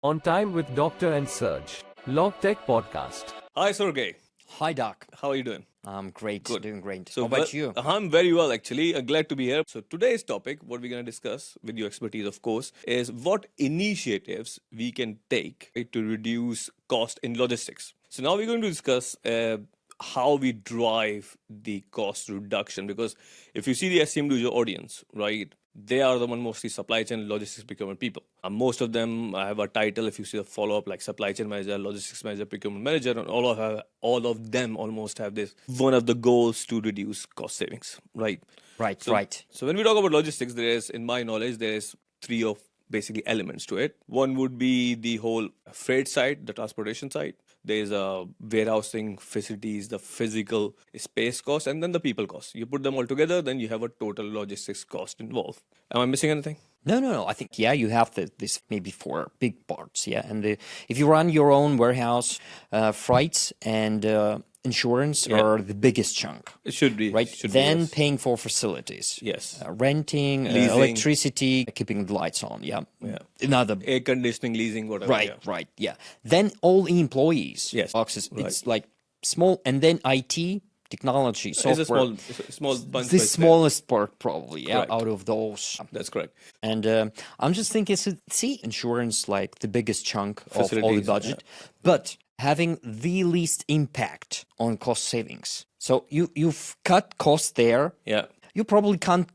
On Time with Doctor and Serge, Logtech podcast. Hi, Sergey. Hi, Doc. How are you doing? I'm great. Good. Doing great. So How about you? I'm very well, actually. Glad to be here. So today's topic, what we're going to discuss with your expertise, of course, is what initiatives we can take to reduce cost in logistics. So now we're going to discuss how we drive the cost reduction, because if you see the SCMDOJO audience, right, they are the one mostly supply chain logistics procurement people. Most of them have a title, if you see the follow-up, like supply chain manager, logistics manager, procurement manager, and all of them almost have this one of the goals to reduce cost savings, right? Right, right. So when we talk about logistics, in my knowledge, there is three of basically elements to it. One would be the whole freight side, the transportation side. There's warehousing facilities, the physical space cost, and then the people cost. You put them all together, then you have a total logistics cost involved. Am I missing anything? No. I think, you have this maybe four big parts, and if you run your own warehouse, freights and insurance are the biggest chunk. It should be. Right? Should then be, yes. paying for facilities. Yes. Renting, Leasing. electricity, keeping the lights on, Another. Air conditioning, leasing, whatever. Right, Then all employees. Yes. Boxes. Right. It's like small, and then IT, technology, software. It's a small bunch. The smallest part, probably, Correct. out of those. That's correct. And I'm just thinking, insurance like the biggest chunk of all the Facilities, budget, but having the least impact on cost savings. So you've cut costs there. Yeah. You probably can't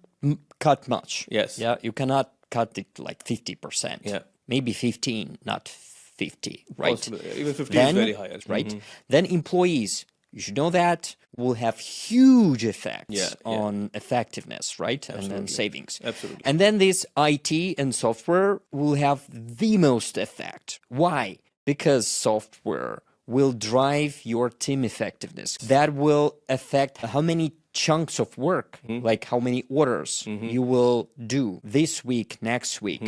cut much. Yes. Yeah, you cannot cut it like 50%. Yeah. Maybe 15, not 50, right? Possibly. Even 50 Then, is very high. Actually. Right? Then employees, you should know that, will have huge effects Yeah. on effectiveness, right? And then Absolutely. savings. Absolutely. And then this IT and software will have the most effect. Why? Because software will drive your team effectiveness. That will affect how many chunks of work, like how many orders you will do this week, next week.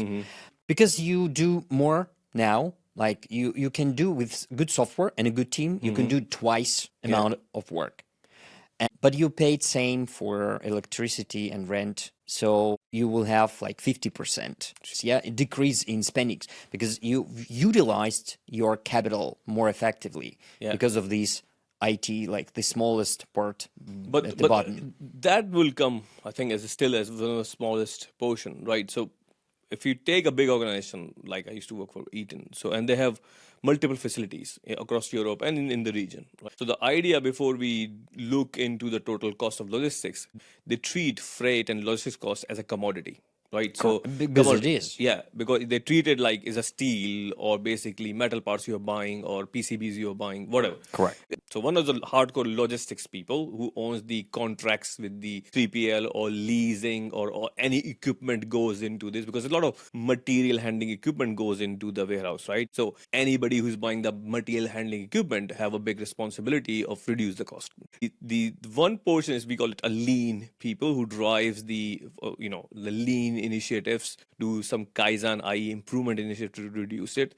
Because you do more now, like you can do with good software and a good team, you can do twice amount of work. But you paid same for electricity and rent, so you will have like 50%. A decrease in spendings because you utilized your capital more effectively because of these IT, like the smallest part at the bottom. That will come, I think, as one of the smallest portion, right? So if you take a big organization, like I used to work for Eaton, and they have multiple facilities across Europe and in the region. Right? So the idea, before we look into the total cost of logistics, they treat freight and logistics costs as a commodity. Right, so because it is. Yeah, because they treat it like it's a steel or basically metal parts you're buying or PCBs you're buying, whatever. Correct. So one of the hardcore logistics people who owns the contracts with the 3PL or leasing or any equipment goes into this, because a lot of material handling equipment goes into the warehouse, right? So anybody who's buying the material handling equipment have a big responsibility of reduce the cost. The one portion is, we call it a lean people who drives the lean initiatives, do some Kaizen, i.e. improvement initiative to reduce it.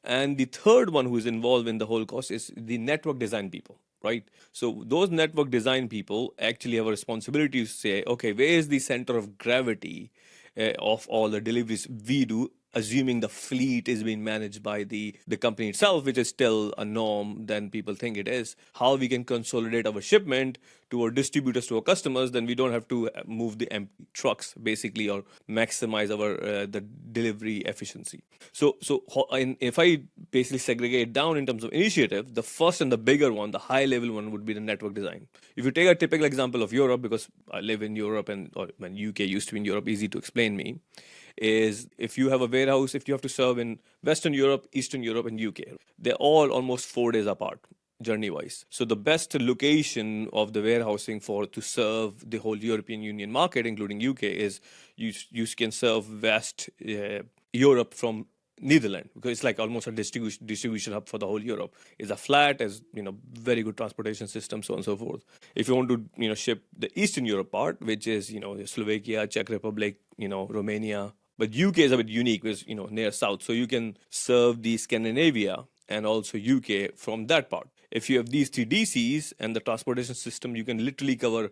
And the third one who is involved in the whole cost is the network design people, right? So those network design people actually have a responsibility to say, okay, where is the center of gravity of all the deliveries we do, assuming the fleet is being managed by the company itself, which is still a norm than people think it is. How we can consolidate our shipment to our distributors, to our customers, then we don't have to move the empty trucks, basically, or maximize our the delivery efficiency. So if I basically segregate down in terms of initiative, the first and the bigger one, the high level one, would be the network design. If you take a typical example of Europe, because I live in Europe or when UK used to be in Europe, easy to explain me, is if you have a warehouse, if you have to serve in Western Europe, Eastern Europe, and UK, they're all almost 4 days apart journey-wise. So the best location of the warehousing to serve the whole European Union market, including UK, is you can serve West Europe from Netherlands, because it's like almost a distribution hub for the whole Europe. It's a flat, as very good transportation system, so on and so forth. If you want to ship the Eastern Europe part, which is Slovakia, Czech Republic, Romania. But UK is a bit unique, because near south, so you can serve the Scandinavia and also UK from that part. If you have these three DCs and the transportation system, you can literally cover,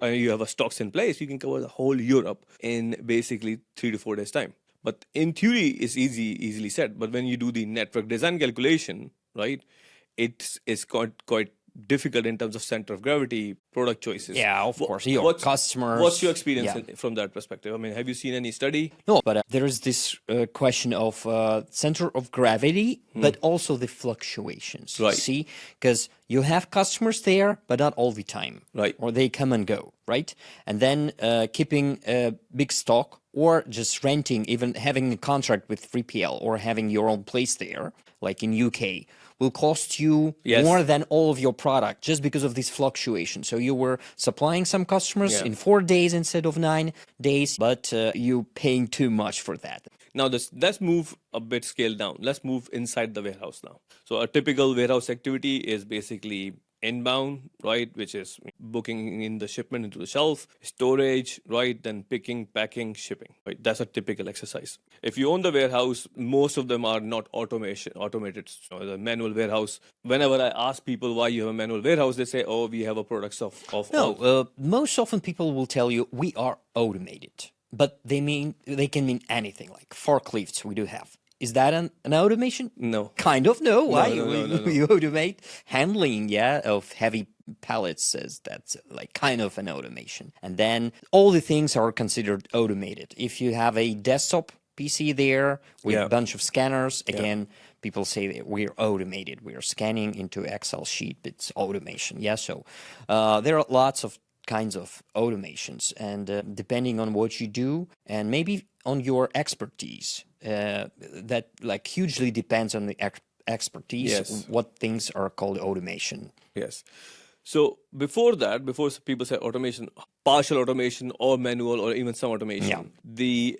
and you have a stocks in place, you can cover the whole Europe in basically 3 to 4 days time. But in theory, it's easily said. But when you do the network design calculation, right, it's quite difficult in terms of center of gravity, product choices. Yeah, of course. Your What's customers. your experience Yeah. from that perspective? I mean, have you seen any study? No, but there is this question of center of gravity, but also the fluctuations. Right. See, because you have customers there, but not all the time. Right. Or they come and go, right? And then keeping a big stock or just renting, even having a contract with 3PL or having your own place there, like in UK, will cost you Yes. more than all of your product just because of these fluctuations. So you were supplying some customers Yeah. in 4 days instead of 9 days, but you paying too much for that. Now, let's move a bit scale down. Let's move inside the warehouse now. So a typical warehouse activity is basically inbound, right, which is booking in the shipment into the shelf, storage, right, then picking, packing, shipping, right? That's a typical exercise. If you own the warehouse, most of them are not automated. So the manual warehouse. Whenever I ask people why you have a manual warehouse, they say, "Oh, we have a products of." No, most often people will tell you we are automated, but they can mean anything. Like forklifts, we do have. Is that an automation? No. Kind of, no. Why? No. You automate handling, yeah, of heavy pallets, says that's like kind of an automation. And then all the things are considered automated. If you have a desktop PC there with Yeah. a bunch of scanners, again, people say that we're automated. We're scanning into Excel sheet. It's automation. Yeah, so there are lots of kinds of automations, and depending on what you do and maybe on your expertise, that like hugely depends on the expertise. Yes. What things are called automation. Yes. So before people say automation, partial automation or manual or even some automation, Yeah. the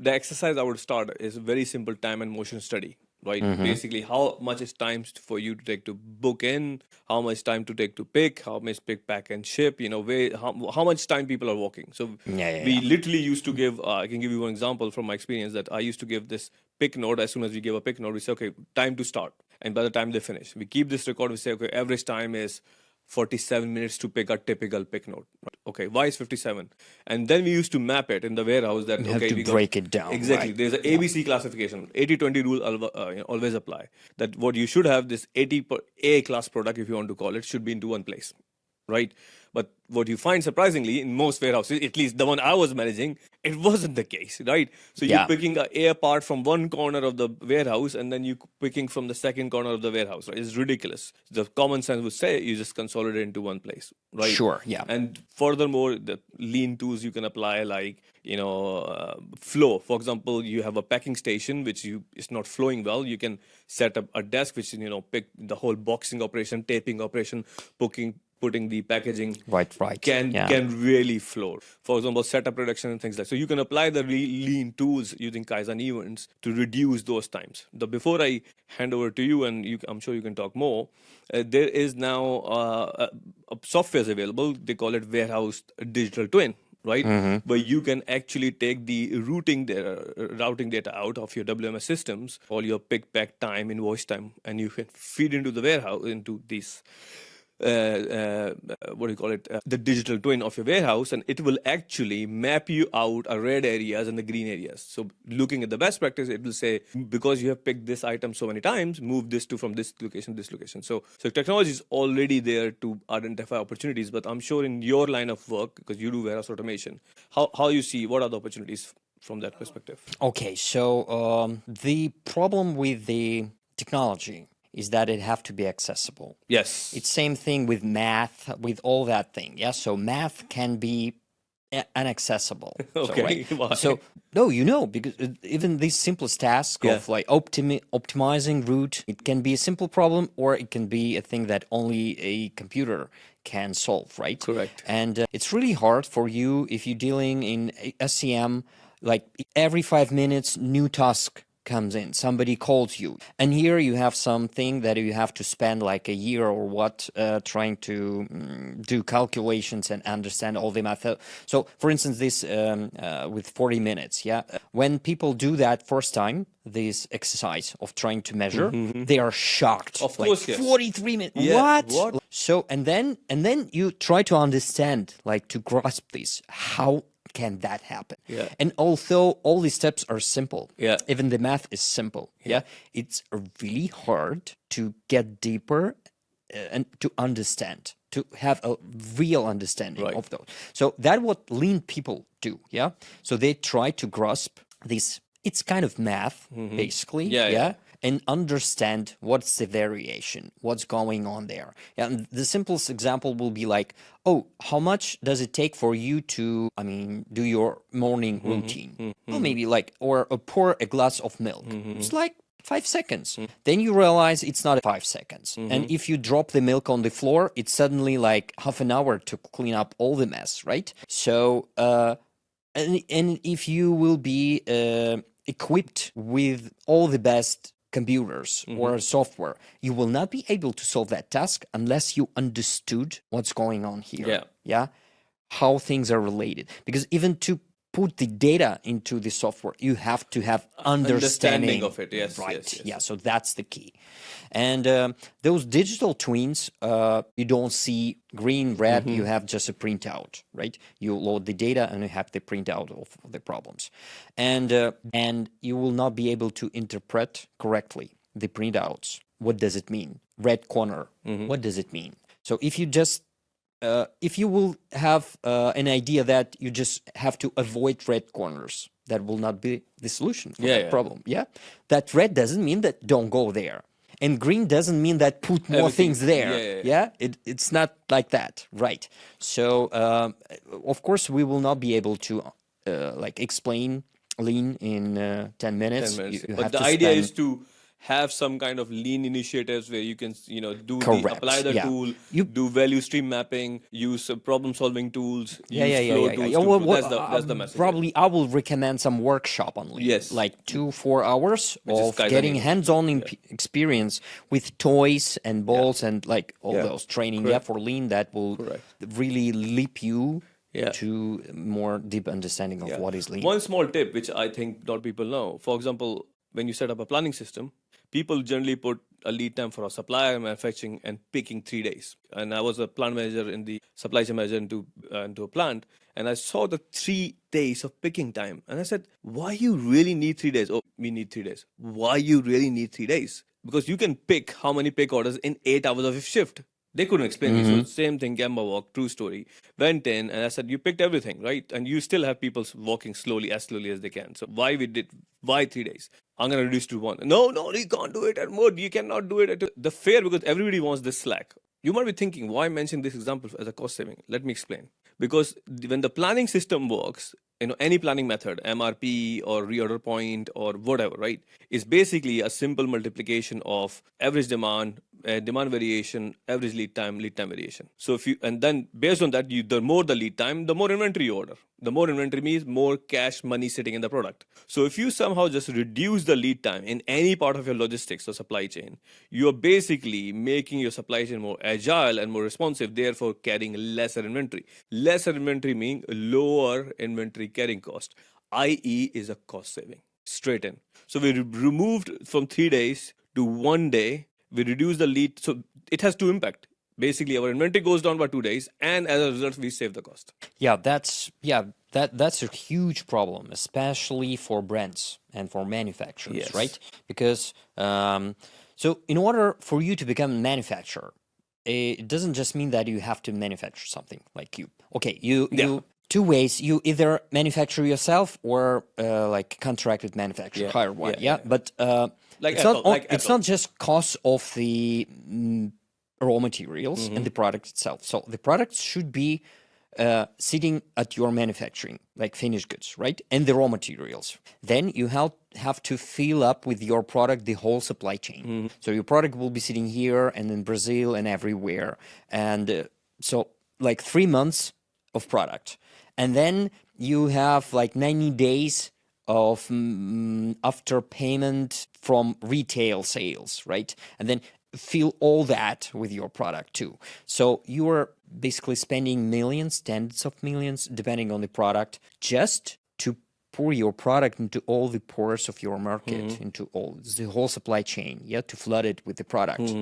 exercise I would start is a very simple time and motion study, right? Basically, how much is time for you to take to book in, how much time to take to pick, how much pick, pack, and ship, how much time people are walking. So we literally used to give, I can give you one example from my experience that I used to give this pick note. As soon as we give a pick note, we say, okay, time to start. And by the time they finish, we keep this record. We say, okay, average time is 47 minutes to pick a typical pick note. Okay, why is 57? And then we used to map it in the warehouse that, You have to break it down. Exactly. Right? There's an ABC classification. 80-20 rule always apply. That what you should have, this 80 per A class product, if you want to call it, should be into one place, right? But what you find surprisingly in most warehouses, at least the one I was managing, it wasn't the case, right? So you're picking a A part from one corner of the warehouse and then you picking from the second corner of the warehouse, right? It's ridiculous. The common sense would say you just consolidate into one place, right? Sure, yeah. And furthermore, the lean tools you can apply, like, flow. For example, you have a packing station, which is not flowing well. You can set up a desk, which, pick the whole boxing operation, taping operation, putting the packaging Right. can really flow. For example, setup reduction and things like that. So you can apply the lean tools using Kaizen events to reduce those times. Before I hand over to you, and I'm sure you can talk more, there is now software available. They call it Warehouse Digital Twin, right? Where you can actually take the routing data out of your WMS systems, all your pick, pack time, invoice time, and you can feed into the warehouse, into these the digital twin of your warehouse, and it will actually map you out red areas and the green areas. So looking at the best practice, it will say, because you have picked this item so many times, move this from this location to this location. So technology is already there to identify opportunities, but I'm sure in your line of work, because you do warehouse automation, how you see, what are the opportunities from that perspective? Okay, so the problem with the technology is that it have to be accessible. Yes. It's same thing with math, with all that thing. Yeah, so math can be inaccessible. Okay, why? So no, because even this simplest task of like optimizing route, it can be a simple problem or it can be a thing that only a computer can solve, right? Correct. And it's really hard for you if you're dealing in SCM, like every 5 minutes, new task comes in, somebody calls you, and here you have something that you have to spend like a year or what trying to do calculations and understand all the math. So for instance, this with 40 minutes, when people do that first time, this exercise of trying to measure, they are shocked. Of course, like 43 minutes. Yeah, what? So and then you try to understand, like to grasp this, how can that happen? Yeah. And although all these steps are simple, Yeah. even the math is simple, it's really hard to get deeper and to understand, to have a real understanding of those. So that's what lean people do, So they try to grasp this, it's kind of math, basically, and understand what's the variation, what's going on there. And the simplest example will be like, oh, how much does it take for you to, do your morning routine? Well, maybe like, or pour a glass of milk. It's like 5 seconds. Then you realize it's not 5 seconds. And if you drop the milk on the floor, it's suddenly like half an hour to clean up all the mess, right? So, and if you will be equipped with all the best computers or software, you will not be able to solve that task unless you understood what's going on here. How things are related. Because even to put the data into the software, you have to have understanding of it. Yes, right. Yes. So that's the key. And those digital twins, you don't see green, red, you have just a printout, right? You load the data and you have the printout of the problems. And you will not be able to interpret correctly the printouts. What does it mean? Red corner, what does it mean? So if you just if you will have an idea that you just have to avoid red corners, that will not be the solution for that problem. That red doesn't mean that don't go there. And green doesn't mean that put more things there. It's not like that, right? So, of course, we will not be able to like explain lean in 10 minutes. 10 minutes. You but the idea is to have some kind of lean initiatives where you can, apply the tool, do value stream mapping, use problem-solving tools, use flow tools. That's the message. Probably I will recommend some workshop on lean, like 2-4 hours of getting hands-on experience with toys and balls and like all those training for lean that will really leap you to more deep understanding of what is lean. One small tip, which I think not people know, for example, when you set up a planning system, people generally put a lead time for a supplier, manufacturing, and picking 3 days. And I was a plant manager in the supply chain manager into a plant, and I saw the 3 days of picking time. And I said, why you really need 3 days? Oh, we need 3 days. Why you really need 3 days? Because you can pick how many pick orders in 8 hours of a shift. They couldn't explain me. So same thing, Gemba walk, true story. Went in and I said, you picked everything, right? And you still have people walking slowly as they can. So why 3 days? I'm going to reduce to 1. No, you can't do it at Mud. You cannot do it at the fair because everybody wants this slack. You might be thinking, why mention this example as a cost saving? Let me explain. Because when the planning system works, any planning method, MRP or reorder point or whatever, right, is basically a simple multiplication of average demand, demand variation, average lead time variation. So and then based on that, the more the lead time, the more inventory you order. The more inventory means more cash money sitting in the product. So if you somehow just reduce the lead time in any part of your logistics or supply chain, you're basically making your supply chain more agile and more responsive, therefore carrying lesser inventory. Lesser inventory meaning lower inventory carrying cost, i.e. is a cost saving, straight in. So we removed from 3 days to 1 day, we reduce the lead. So it has two impact. Basically, our inventory goes down by 2 days, and as a result, we save the cost. That's a huge problem, especially for brands and for manufacturers, right? Because so in order for you to become a manufacturer, it doesn't just mean that you have to manufacture something like you. Okay, you 2 ways. You either manufacture yourself or like contracted manufacturer, hire one. But it's not just cost of the raw materials and the product itself. So the product should be sitting at your manufacturing, like finished goods, right? And the raw materials. Then you have to fill up with your product the whole supply chain. So your product will be sitting here and in Brazil and everywhere. And so like 3 months of product. And then you have like 90 days of after payment from retail sales, right? And then fill all that with your product too. So you are basically spending millions, tens of millions, depending on the product, just to pour your product into all the pores of your market, into the whole supply chain, to flood it with the product.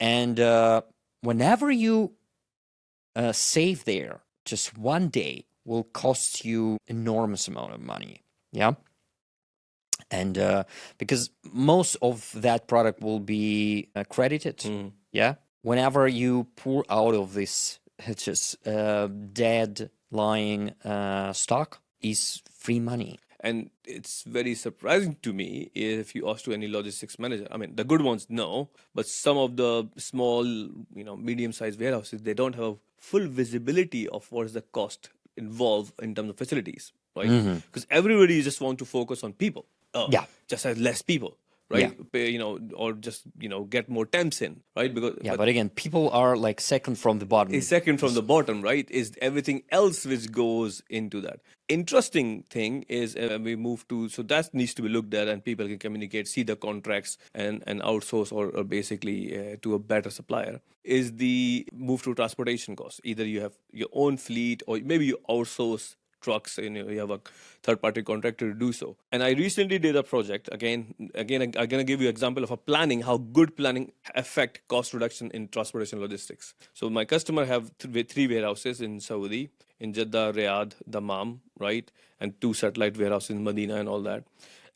And whenever you save there just 1 day, will cost you enormous amount of money. Yeah. And because most of that product will be credited. Yeah. Whenever you pour out of this just dead lying stock is free money. And it's very surprising to me if you ask to any logistics manager. I mean, the good ones know, but some of the small, medium-sized warehouses, they don't have full visibility of what is the cost involved in terms of facilities, right? Because everybody just want to focus on people. Just has less people. Right, pay, or just get more temps in, right? Because but again, people are like second from the bottom. Is second from the bottom, right? Is everything else which goes into that. Interesting thing is we move to, so that needs to be looked at, and people can communicate, see the contracts, and outsource or basically to a better supplier. Is the move to transportation costs? Either you have your own fleet, or maybe you outsource trucks, and you have a third-party contractor to do so. And I recently did a project. Again, I'm gonna give you an example of a planning, how good planning affect cost reduction in transportation logistics. So my customer have three warehouses in Saudi, in Jeddah, Riyadh, Dammam, right, and 2 satellite warehouses in Medina and all that.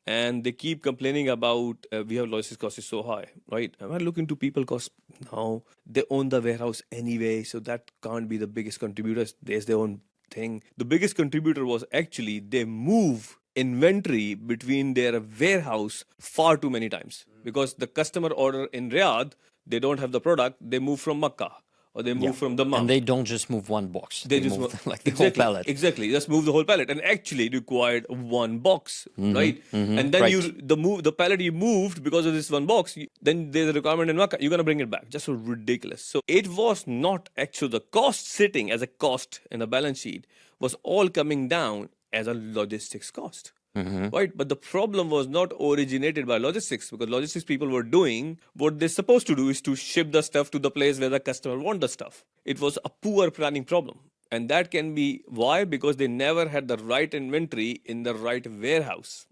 And they keep complaining about we have logistics costs is so high, right? I'm not looking to people costs now. They own the warehouse anyway, so that can't be the biggest contributors. There's their own thing. The biggest contributor was actually they move inventory between their warehouse far too many times, because the customer order in Riyadh, they don't have the product, they move from Makkah or they move from Dammam. And they don't just move one box. They just move like the whole pallet. Exactly, just move the whole pallet, and actually required one box, right? And then the pallet you moved because of this one box, then there's a requirement in Makkah, you're gonna bring it back. Just so ridiculous. So it was not actually the cost sitting as a cost in the balance sheet, was all coming down as a logistics cost. Right, but the problem was not originated by logistics, because logistics people were doing what they're supposed to do, is to ship the stuff to the place where the customer want the stuff. It was a poor planning problem, and that can be why, because they never had the right inventory in the right warehouse.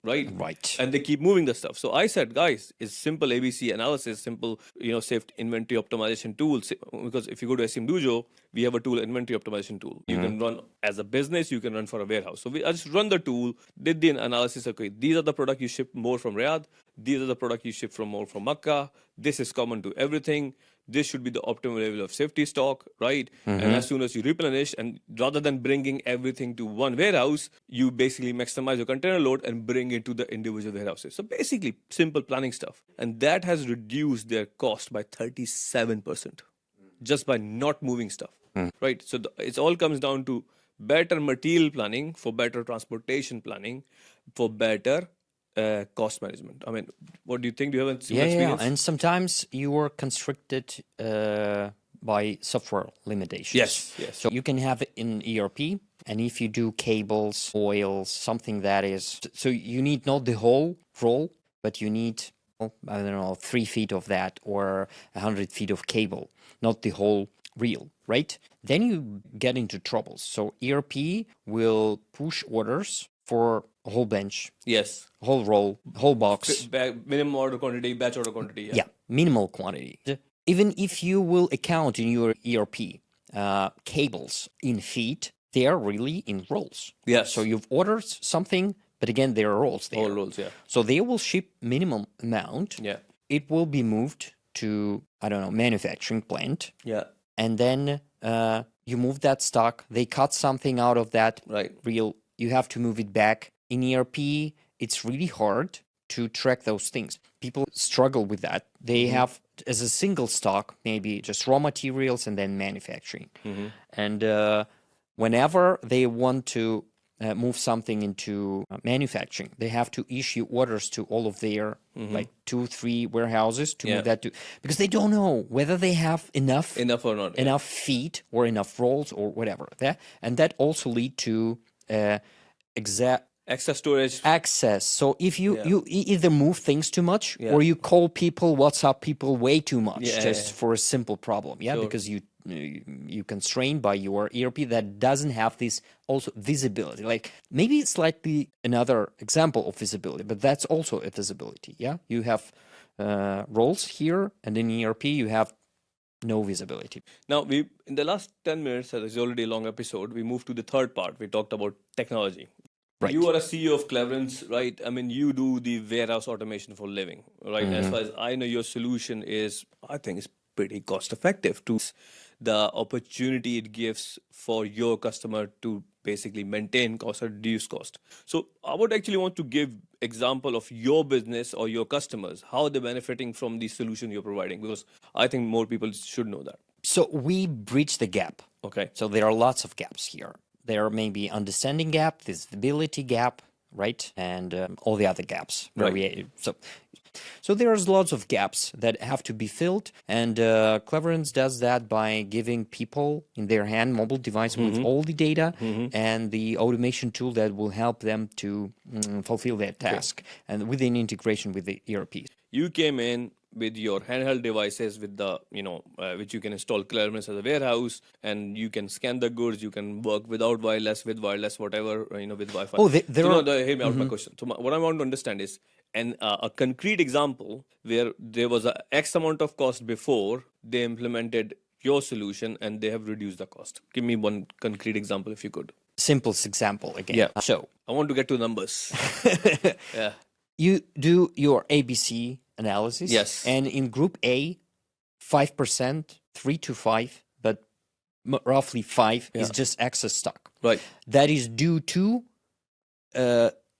Right. And they keep moving the stuff. So I said, guys, it's simple ABC analysis, simple, safe inventory optimization tools. Because if you go to SCMDOJO, we have a tool, inventory optimization tool. You can run as a business, you can run for a warehouse. So I just run the tool, did the analysis. Okay, these are the products you ship more from Riyadh. These are the products you ship more from Makkah. This is common to everything. This should be the optimal level of safety stock, right? And as soon as you replenish, and rather than bringing everything to one warehouse, you basically maximize your container load and bring it to the individual warehouses. So basically, simple planning stuff. And that has reduced their cost by 37% just by not moving stuff, right? So it all comes down to better material planning, for better transportation planning, for better cost management. I mean, what do you think? Do you have a similar experience? And sometimes you are constricted by software limitations. Yes. So you can have it in ERP, and if you do cables, oils, something that is, so you need not the whole roll, but you need, 3 feet of that or 100 feet of cable, not the whole reel, right? Then you get into troubles. So ERP will push orders for a whole bench, whole roll, whole box, minimum order quantity, batch order quantity. Yeah, minimal quantity. Even if you will account in your ERP cables in feet, they are really in rolls. Yes. So you've ordered something, but again, there are rolls there. All rolls, yeah. So they will ship minimum amount. Yeah. It will be moved to, manufacturing plant. Yeah. And then you move that stock. They cut something out of that reel. You have to move it back. In ERP, it's really hard to track those things. People struggle with that. They have, as a single stock, maybe just raw materials and then manufacturing. And whenever they want to move something into manufacturing, they have to issue orders to all of their 2-3 warehouses to move that to, because they don't know whether they have enough or not, enough feet or enough rolls or whatever. And that also lead to excess storage. So if you either move things too much or you call people, WhatsApp people way too much for a simple problem. Because you constrained by your ERP that doesn't have this also visibility. Like maybe it's slightly another example of visibility, but that's also a visibility. You have roles here, and in ERP you have no visibility. Now, we in the last 10 minutes, as is already a long episode, we moved to the third part. We talked about technology. Right. You are a CEO of Cleverance, right? I mean, you do the warehouse automation for a living, right? As far as I know, your solution is, I think, is pretty cost effective to the opportunity it gives for your customer to basically maintain cost or reduce cost. So I would actually want to give example of your business or your customers, how they're benefiting from the solution you're providing, because I think more people should know that. So we bridge the gap. Okay. So there are lots of gaps here. There may be understanding gap, visibility gap, right? And all the other gaps. Right. So there's lots of gaps that have to be filled, and Cleverance does that by giving people in their hand mobile device with all the data and the automation tool that will help them to fulfill their task, and with an integration with the ERP. You came in with your handheld devices with the, which you can install Cleverance as a warehouse, and you can scan the goods, you can work without wireless, with wireless, whatever, with Wi-Fi. Oh, there are... Hear me out my question. So what I want to understand is, a concrete example where there was a X amount of cost before they implemented your solution and they have reduced the cost. Give me one concrete example if you could. Simplest example again. Yeah. So I want to get to numbers. Yeah. you do your ABC analysis. Yes. And in group A, 5%, 3 to 5, but roughly 5 is just excess stock. Right. That is due to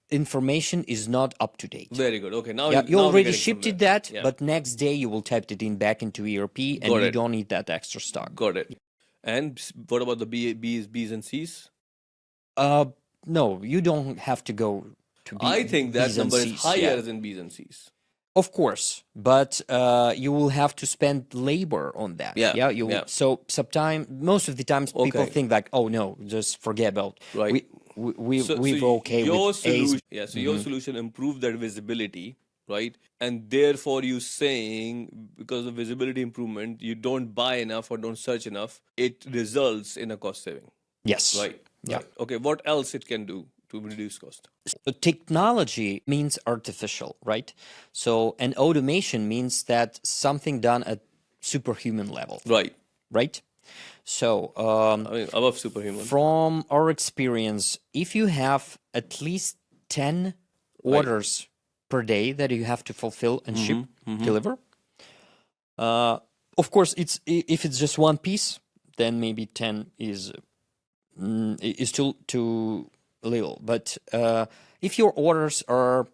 information is not up to date. Very good. Okay. Now you now already shipped it that, Yeah. but next day you will type it in back into ERP, and you don't need that extra stock. Got it. And what about the B's and C's? No, you don't have to go to B. I think that B's and number is C's, higher than B's and C's. Of course, but you will have to spend labor on that. Yeah. You will, so sometime, most of the times people think like, oh no, just forget about. Right. We've okay your with solution. A's. Yeah. So your solution improved that visibility, right? And therefore, you saying because of visibility improvement, you don't buy enough or don't search enough, it results in a cost saving. Yes. Right. Yeah. Right. Okay. What else it can do to reduce cost? So technology means artificial, right? So, and automation means that something done at superhuman level. Right. Right? So, I mean, above superhuman. from our experience, if you have at least 10 orders per day that you have to fulfill and ship, deliver, of course, if it's just one piece, then maybe 10 is too little. But if your orders are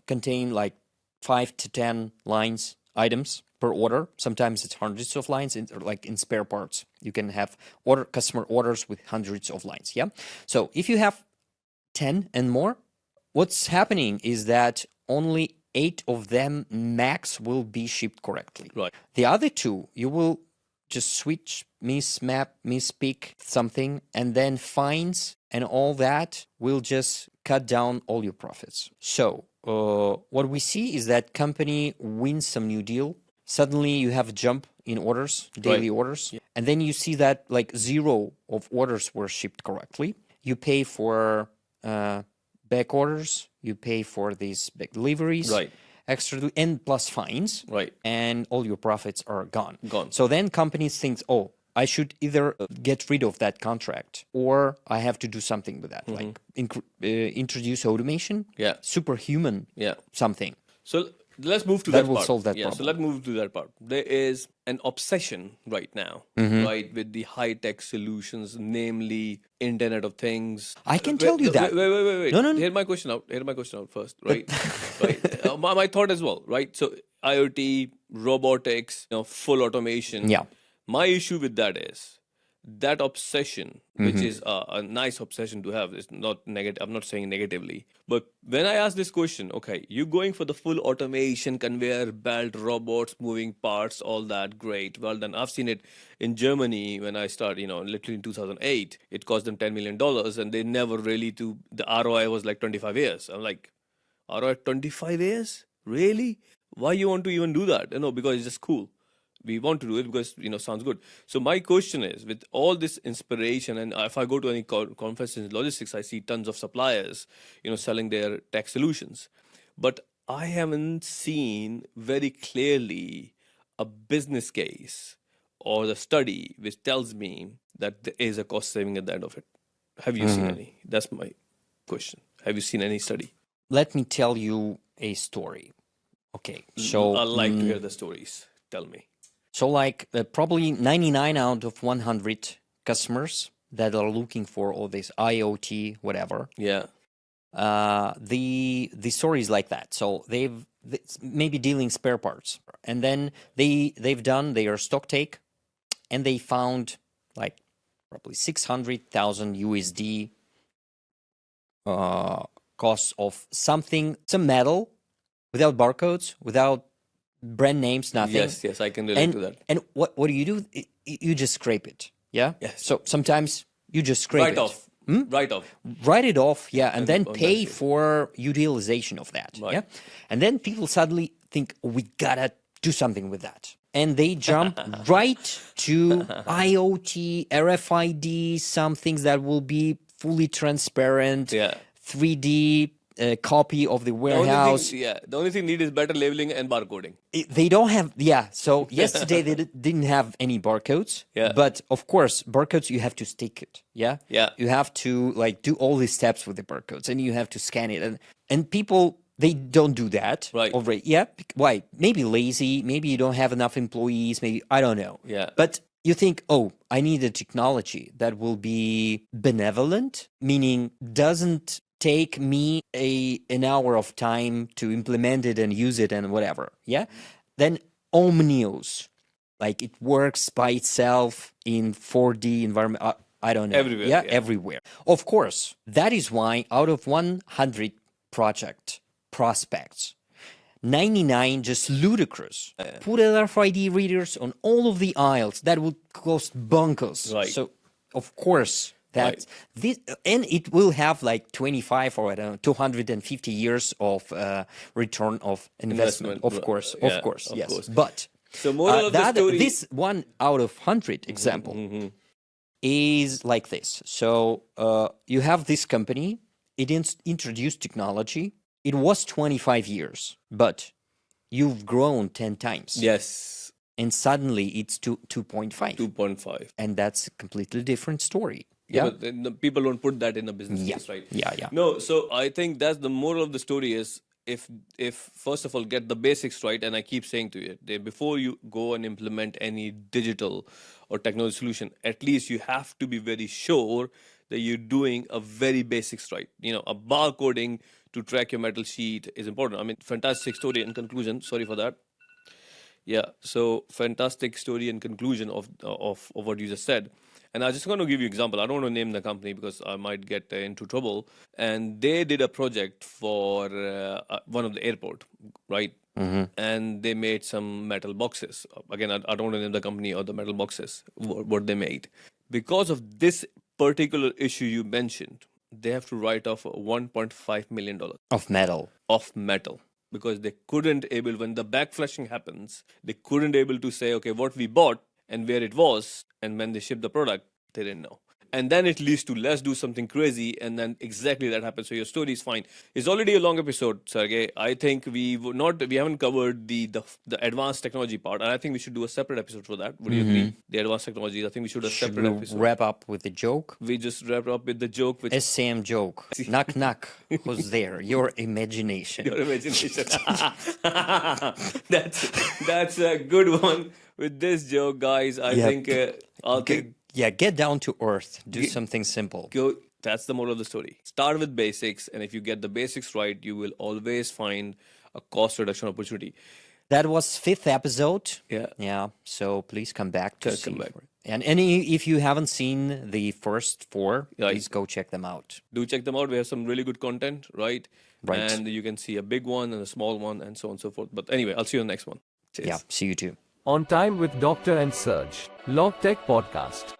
contain like 5 to 10 lines, items per order, sometimes it's hundreds of lines, like in spare parts. You can have customer orders with hundreds of lines, yeah? So if you have 10 and more, what's happening is that only 8 of them max will be shipped correctly. Right. The other 2, you will just switch, mismap, misspeak something, and then fines and all that will just cut down all your profits. So what we see is that company wins some new deal. Suddenly you have a jump in orders, daily orders, and then you see that like 0 of orders were shipped correctly. You pay for back orders, you pay for these back deliveries, extra and plus fines, and all your profits are gone. So then companies think, oh, I should either get rid of that contract or I have to do something with that, like introduce automation, superhuman something. So let's move to that will part. Solve that problem. So let's move to that part. There is an obsession right now, right, with the high-tech solutions, namely Internet of Things. I can tell you that. Wait. No. Hear my question out first, right? Right. My thought as well, right? So IoT, robotics, full automation. Yeah. My issue with that is that obsession, which is a nice obsession to have. It's not negative. I'm not saying negatively. But when I ask this question, okay, you're going for the full automation, conveyor belt, robots, moving parts, all that, great. Well done. I've seen it in Germany when I started, literally in 2008. It cost them $10 million and they never really the ROI was like 25 years. I'm like, ROI 25 years? Really? Why you want to even do that? Because it's just cool. We want to do it because, sounds good. So my question is, with all this inspiration, and if I go to any conferences in logistics, I see tons of suppliers, selling their tech solutions. But I haven't seen very clearly a business case or the study which tells me that there is a cost saving at the end of it? Have you seen any? That's my question. Have you seen any study? Let me tell you a story. Okay, so I like to hear the stories. Tell me. So like probably 99 out of 100 customers that are looking for all this IoT, whatever. Yeah. The story is like that. So they've maybe dealing spare parts, and then they've done their stock take, and they found like probably $600,000 cost of something, some metal, without barcodes, without brand names, nothing. Yes, I can relate to that. And what do? You just scrape it, yeah? Yes. So sometimes you just scrape Write it. off. Write off. Write it off, yeah, and then on pay that day. for utilization of that, Right. yeah? And then people suddenly think, oh, we gotta do something with that. And they jump right to IoT, RFID, some things that will be fully transparent, Yeah. 3D copy of the The warehouse. only thing need is better labeling and barcoding. They don't have, so yesterday they didn't have any barcodes, Yeah. but of course, barcodes, you have to stick it, yeah? Yeah. You have to like do all these steps with the barcodes, and you have to scan it, and people, they don't do that. Right. Already. Yeah, why? Maybe lazy, maybe you don't have enough employees, maybe, I don't know. Yeah. But you think, oh, I need a technology that will be benevolent, meaning doesn't take me an hour of time to implement it and use it and whatever, yeah? Then Omnios, like it works by itself in 4D environment, I don't know. Everywhere, Yeah, yeah. everywhere. Of course, that is why out of 100 project prospects, 99 just ludicrous. Put RFID readers on all of the aisles, that would cost bunkers. Right. So, of course, that Right. this, and it will have like 25 or I don't know 250 years of return of investment. Of Right. course, Yeah, of course, of yes. course. But So moral of the story. this 1 out of 100 example is like this. So you have this company. It introduced technology. It was 25 years, but you've grown 10 times. Yes. And suddenly it's 2.5. 2.5. And that's a completely different story. Yeah, Yeah. but then the people don't put that in a business Yeah. case, right? Yeah. No, so I think that's the moral of the story is if first of all get the basics right, and I keep saying to you, before you go and implement any digital or technology solution, at least you have to be very sure that you're doing a very basics right. You know, a barcoding to track your metal sheet is important. I mean, fantastic story in conclusion. Sorry for that. Yeah, so fantastic story and conclusion of what you just said. And I'm just going to give you an example. I don't want to name the company because I might get into trouble. And they did a project for one of the airport, right? And they made some metal boxes. Again, I don't want to name the company or the metal boxes, what they made. Because of this particular issue you mentioned, they have to write off $1.5 million Of metal. of metal. Because they couldn't able, when the backflashing happens, they couldn't able to say, okay, what we bought and where it was, and when they shipped the product, they didn't know. And then it leads to let's do something crazy, and then exactly that happens. So your story is fine. It's already a long episode, Sergey. I think we haven't covered the advanced technology part, and I think we should do a separate episode for that. Would you agree? The advanced technologies. I think we should do a Should separate we episode. wrap up with a joke? We just wrap up with the joke, which SCMDOJO. Knock, knock. Who's there? Your imagination. your imagination. That's a good one. With this joke, guys, I Yeah. think I'll think Yeah, get down to earth. Do something simple. go. That's the moral of the story. Start with basics, and if you get the basics right, you will always find a cost reduction opportunity. That was 5th episode. Yeah. Yeah. So please come back to see. come back. And if you haven't seen the first 4, Yeah. please go check them out. Do check them out. We have some really good content, right? Right. And you can see a big one and a small one, and so on and so forth. But anyway, I'll see you on the next one. Cheers. Yeah. See you too. On Time with Dr. and Serge. Logtech Podcast.